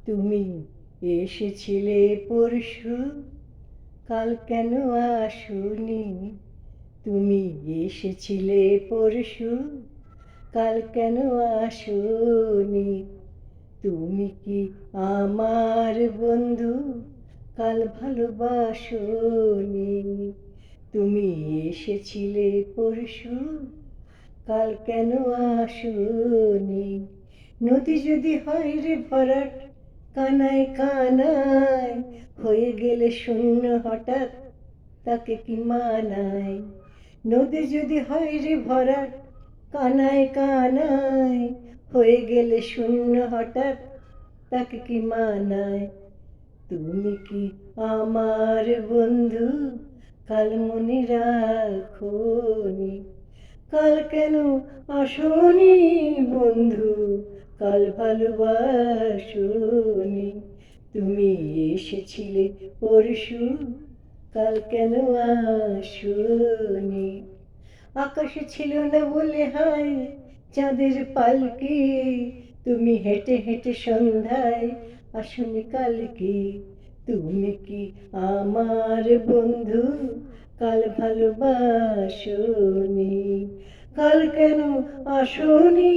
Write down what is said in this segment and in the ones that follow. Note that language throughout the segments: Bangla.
তুমি এসেছিলে পরশু, কাল কেন আসোনি? তুমি এসেছিলে পরশু, কাল কেন আসোনি? তুমি কি আমার বন্ধু, কাল ভালোবাসোনি? তুমি এসেছিলে পরশু, কাল কেন আসোনি? নদী যদি হয় রে ভরাট, কানায় কানায় হয়ে গেলে শূন্য হঠাৎ, তাকে কি মানায়? নদী যদি হয় রে ভরাট, কানায় কানায় হয়ে গেলে শূন্য হঠাৎ, তাকে কি মানায়? তুমি কি আমার বন্ধু, কাল মনে রাখোনি? কাল কেন আসোনি বন্ধু, কাল ভালোবাসোনি? তুমি এসেছিলে পরশু, কাল কেন আসোনি? আকাশে ছিল না বলে হায় চাঁদের পালকি, তুমি হেঁটে হেঁটে সন্ধ্যায় আসোনি কালকে। তুমি কি আমার বন্ধু, কাল ভালোবাসোনি? কাল কেন আসোনি,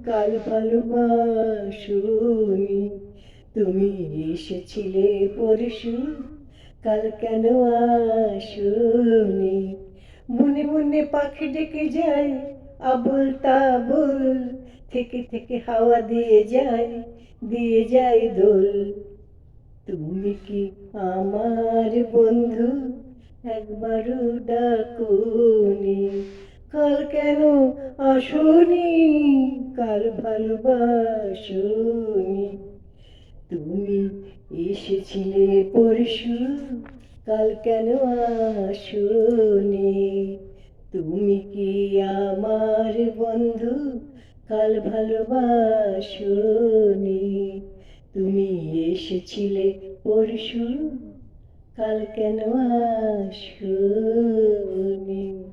কাল ভালোবাসোনি? তুমি এসেছিলে পরশু, কাল কেন আসোনি? মনে মনে পাখি ডেকে যায় আবুল তাবুল, থেকে থেকে হাওয়া দিয়ে যায় দোল। তুমি কি আমার বন্ধু, একবারও ডাকোনি? কাল কেন আসোনি, কাল ভালোবাসোনি? তুমি এসেছিলে পরশু, কাল কেন আসোনি? তুমি কি আমার বন্ধু, কাল ভালোবাসোনি? তুমি এসেছিলে পরশু, কাল কেন আসোনি?